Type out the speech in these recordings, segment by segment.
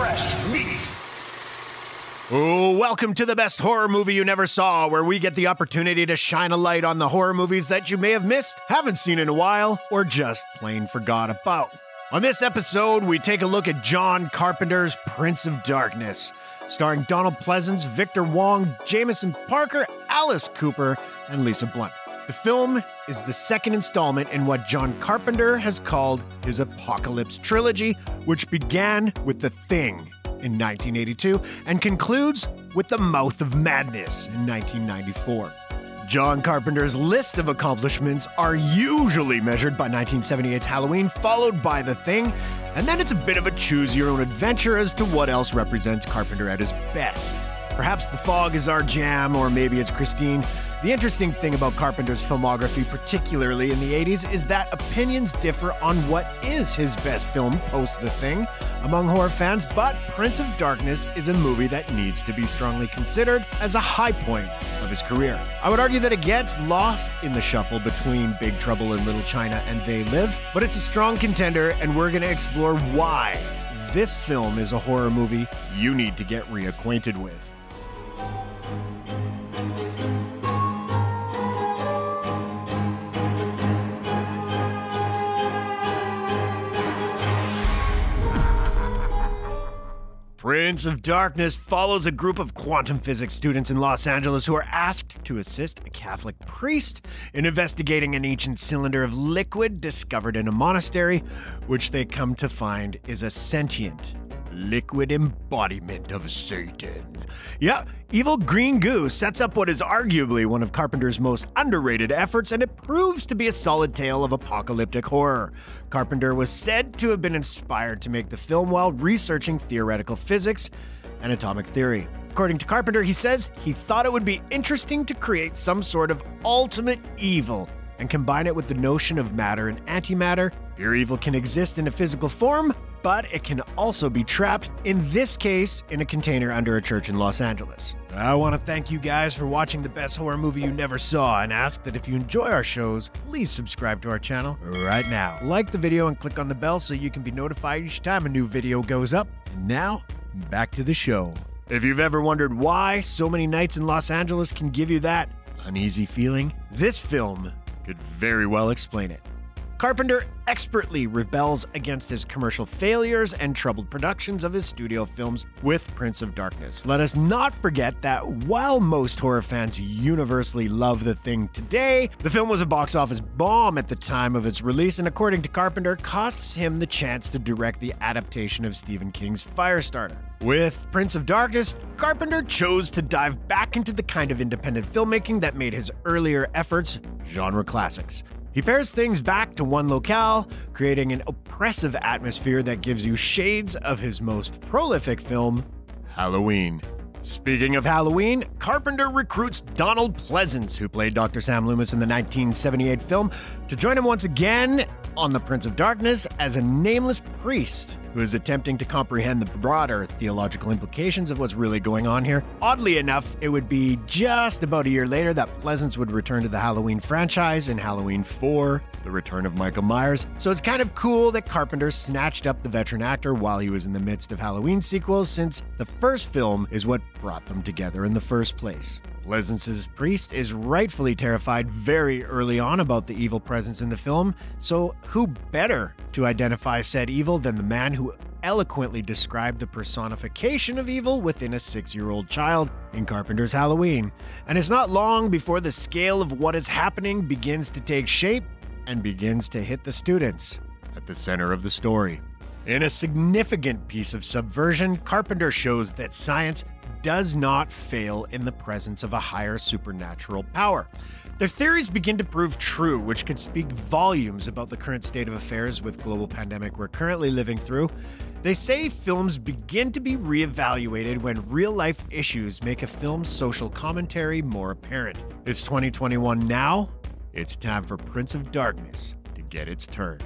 fresh meat. Oh, welcome to the best horror movie you never saw, where we get the opportunity to shine a light on the horror movies that you may have missed, haven't seen in a while, or just plain forgot about. On this episode, we take a look at John Carpenter's Prince of Darkness, starring Donald Pleasence, Victor Wong, Jameson Parker, Alice Cooper, and Lisa Blunt. The film is the second installment in what John Carpenter has called his Apocalypse Trilogy, which began with The Thing in 1982 and concludes with The Mouth of Madness in 1994. John Carpenter's list of accomplishments are usually measured by 1978's Halloween, followed by The Thing, and then it's a bit of a choose-your-own-adventure as to what else represents Carpenter at his best. Perhaps The Fog is our jam, or maybe it's Christine. The interesting thing about Carpenter's filmography, particularly in the 80s, is that opinions differ on what is his best film post The Thing among horror fans, but Prince of Darkness is a movie that needs to be strongly considered as a high point of his career. I would argue that it gets lost in the shuffle between Big Trouble in Little China and They Live, but it's a strong contender, and we're going to explore why this film is a horror movie you need to get reacquainted with. Prince of Darkness follows a group of quantum physics students in Los Angeles who are asked to assist a Catholic priest in investigating an ancient cylinder of liquid discovered in a monastery, which they come to find is a sentient, liquid embodiment of Satan. Yeah, evil green goo sets up what is arguably one of Carpenter's most underrated efforts, and it proves to be a solid tale of apocalyptic horror. Carpenter was said to have been inspired to make the film while researching theoretical physics and atomic theory. According to Carpenter, he says he thought it would be interesting to create some sort of ultimate evil and combine it with the notion of matter and antimatter. Pure evil can exist in a physical form, but it can also be trapped, in this case, in a container under a church in Los Angeles. I want to thank you guys for watching the best horror movie you never saw, and ask that if you enjoy our shows, please subscribe to our channel right now. Like the video and click on the bell so you can be notified each time a new video goes up. And now, back to the show. If you've ever wondered why so many nights in Los Angeles can give you that uneasy feeling, this film could very well explain it. Carpenter expertly rebels against his commercial failures and troubled productions of his studio films with Prince of Darkness. Let us not forget that while most horror fans universally love The Thing today, the film was a box office bomb at the time of its release, and according to Carpenter, costs him the chance to direct the adaptation of Stephen King's Firestarter. With Prince of Darkness, Carpenter chose to dive back into the kind of independent filmmaking that made his earlier efforts genre classics. He pairs things back to one locale, creating an oppressive atmosphere that gives you shades of his most prolific film, Halloween. Speaking of Halloween, Carpenter recruits Donald Pleasence, who played Dr. Sam Loomis in the 1978 film, to join him once again on The Prince of Darkness as a nameless priest who is attempting to comprehend the broader theological implications of what's really going on here. Oddly enough, it would be just about a year later that Pleasence would return to the Halloween franchise in Halloween 4, The Return of Michael Myers. So it's kind of cool that Carpenter snatched up the veteran actor while he was in the midst of Halloween sequels, since the first film is what brought them together in the first place. Pleasence's priest is rightfully terrified very early on about the evil presence in the film, so who better to identify said evil than the man who eloquently described the personification of evil within a 6-year-old child in Carpenter's Halloween. And it's not long before the scale of what is happening begins to take shape and begins to hit the students at the center of the story. In a significant piece of subversion, Carpenter shows that science does not fail in the presence of a higher supernatural power. Their theories begin to prove true, which could speak volumes about the current state of affairs with global pandemic we're currently living through. They say films begin to be reevaluated when real-life issues make a film's social commentary more apparent. It's 2021 now. It's time for Prince of Darkness to get its turn.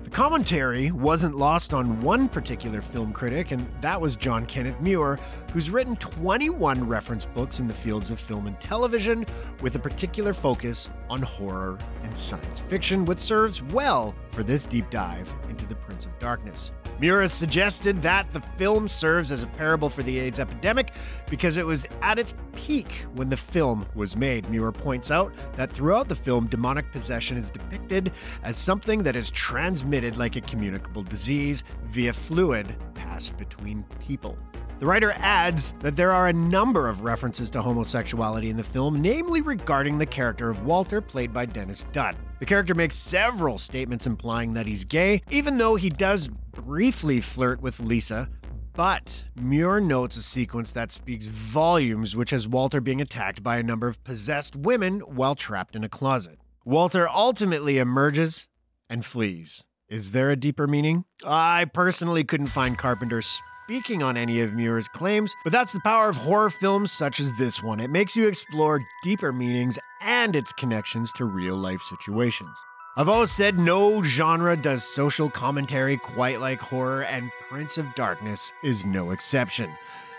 The commentary wasn't lost on one particular film critic, and that was John Kenneth Muir, who's written 21 reference books in the fields of film and television, with a particular focus on horror and science fiction, which serves well for this deep dive into the Prince of Darkness. Muir has suggested that the film serves as a parable for the AIDS epidemic because it was at its peak when the film was made. Muir points out that throughout the film, demonic possession is depicted as something that is transmitted like a communicable disease via fluid passed between people. The writer adds that there are a number of references to homosexuality in the film, namely regarding the character of Walter, played by Dennis Dunn. The character makes several statements implying that he's gay, even though he does briefly flirt with Lisa, but Muir notes a sequence that speaks volumes, which has Walter being attacked by a number of possessed women while trapped in a closet. Walter ultimately emerges and flees. Is there a deeper meaning? I personally couldn't find Carpenter speaking on any of Muir's claims, but that's the power of horror films such as this one. It makes you explore deeper meanings and its connections to real-life situations. I've always said no genre does social commentary quite like horror, and Prince of Darkness is no exception.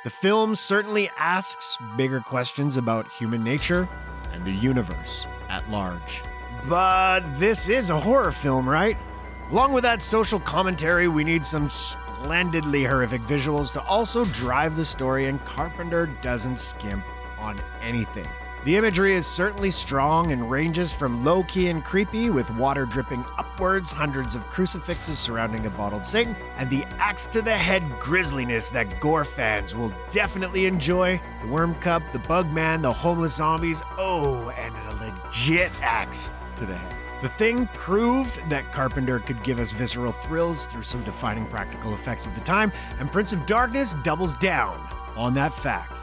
The film certainly asks bigger questions about human nature and the universe at large. But this is a horror film, right? Along with that social commentary, we need some splendidly horrific visuals to also drive the story, and Carpenter doesn't skimp on anything. The imagery is certainly strong and ranges from low-key and creepy, with water dripping upwards, hundreds of crucifixes surrounding a bottled Satan, and the axe-to-the-head grisliness that gore fans will definitely enjoy. The worm cup, the bug man, the homeless zombies, oh, and a legit axe to the head. The Thing proved that Carpenter could give us visceral thrills through some defining practical effects of the time, and Prince of Darkness doubles down on that fact.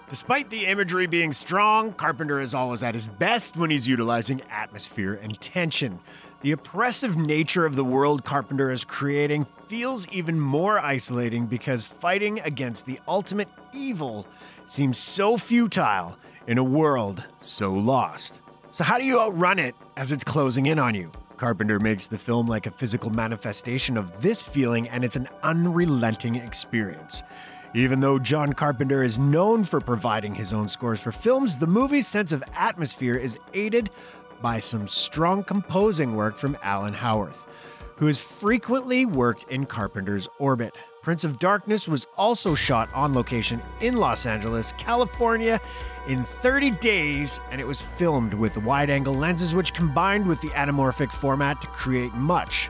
Despite the imagery being strong, Carpenter is always at his best when he's utilizing atmosphere and tension. The oppressive nature of the world Carpenter is creating feels even more isolating because fighting against the ultimate evil seems so futile in a world so lost. So how do you outrun it as it's closing in on you? Carpenter makes the film like a physical manifestation of this feeling, and it's an unrelenting experience. Even though John Carpenter is known for providing his own scores for films, the movie's sense of atmosphere is aided by some strong composing work from Alan Howarth, who has frequently worked in Carpenter's orbit. Prince of Darkness was also shot on location in Los Angeles, California, in 30 days, and it was filmed with wide-angle lenses, which combined with the anamorphic format to create much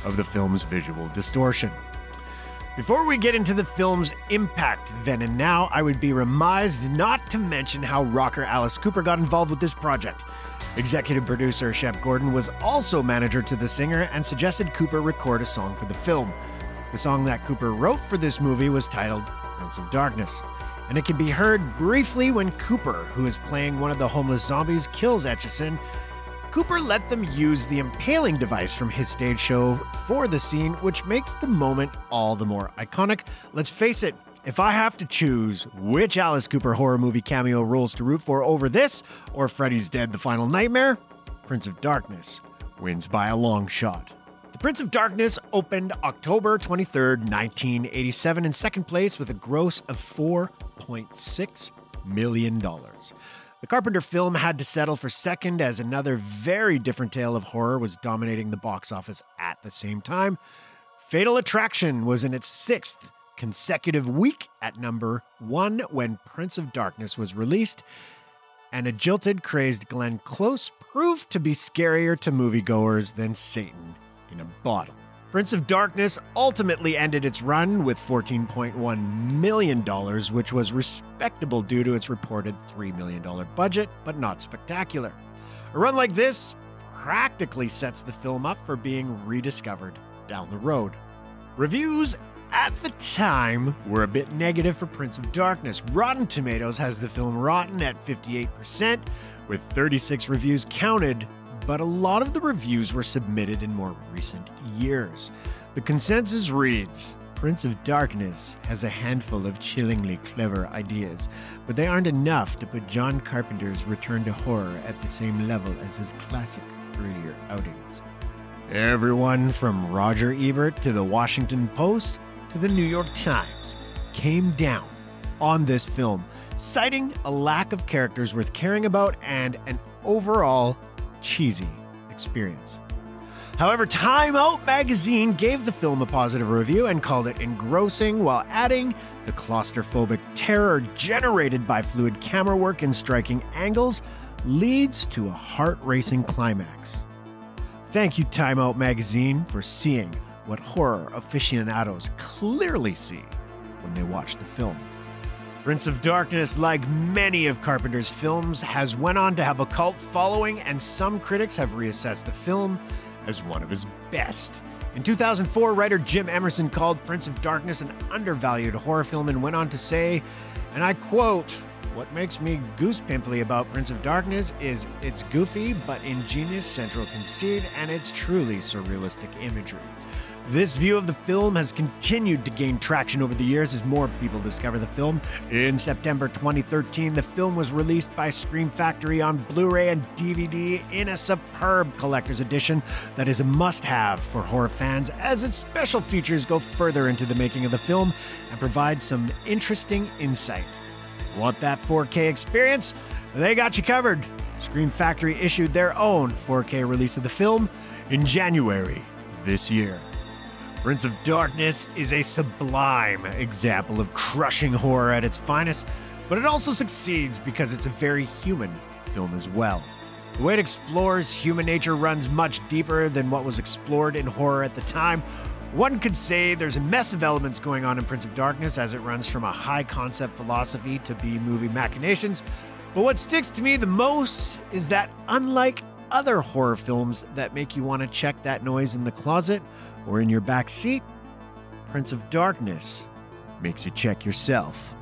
of the film's visual distortion. Before we get into the film's impact then and now, I would be remiss not to mention how rocker Alice Cooper got involved with this project. Executive producer Shep Gordon was also manager to the singer and suggested Cooper record a song for the film. The song that Cooper wrote for this movie was titled Prince of Darkness, and it can be heard briefly when Cooper, who is playing one of the homeless zombies, kills Etchison. Cooper let them use the impaling device from his stage show for the scene, which makes the moment all the more iconic. Let's face it, if I have to choose which Alice Cooper horror movie cameo rules to root for over this, or Freddy's Dead: The Final Nightmare, Prince of Darkness wins by a long shot. The Prince of Darkness opened October 23rd, 1987 in second place with a gross of $4.6 million. The Carpenter film had to settle for second as another very different tale of horror was dominating the box office at the same time. Fatal Attraction was in its sixth consecutive week at number 1 when Prince of Darkness was released, and a jilted, crazed Glenn Close proved to be scarier to moviegoers than Satan in a bottle. Prince of Darkness ultimately ended its run with $14.1 million, which was respectable due to its reported $3 million budget, but not spectacular. A run like this practically sets the film up for being rediscovered down the road. Reviews at the time were a bit negative for Prince of Darkness. Rotten Tomatoes has the film rotten at 58%, with 36 reviews counted, but a lot of the reviews were submitted in more recent years. The consensus reads, Prince of Darkness has a handful of chillingly clever ideas, but they aren't enough to put John Carpenter's return to horror at the same level as his classic earlier outings. Everyone from Roger Ebert to the Washington Post to the New York Times came down on this film, citing a lack of characters worth caring about and an overall cheesy experience. However, Time Out magazine gave the film a positive review and called it engrossing, while adding the claustrophobic terror generated by fluid camera work and striking angles leads to a heart-racing climax. Thank you, Time Out magazine, for seeing what horror aficionados clearly see when they watch the film. Prince of Darkness, like many of Carpenter's films, has went on to have a cult following, and some critics have reassessed the film as one of his best. In 2004, writer Jim Emerson called Prince of Darkness an undervalued horror film and went on to say, and I quote, "What makes me goosepimply about Prince of Darkness is its goofy but ingenious central conceit and its truly surrealistic imagery." This view of the film has continued to gain traction over the years as more people discover the film. In September 2013, the film was released by Scream Factory on Blu-ray and DVD in a superb collector's edition that is a must-have for horror fans, as its special features go further into the making of the film and provide some interesting insight. Want that 4K experience? They got you covered. Scream Factory issued their own 4K release of the film in January this year. Prince of Darkness is a sublime example of crushing horror at its finest, but it also succeeds because it's a very human film as well. The way it explores human nature runs much deeper than what was explored in horror at the time. One could say there's a mess of elements going on in Prince of Darkness as it runs from a high-concept philosophy to B-movie machinations, but what sticks to me the most is that unlike other horror films that make you want to check that noise in the closet or in your back seat, Prince of Darkness makes you check yourself.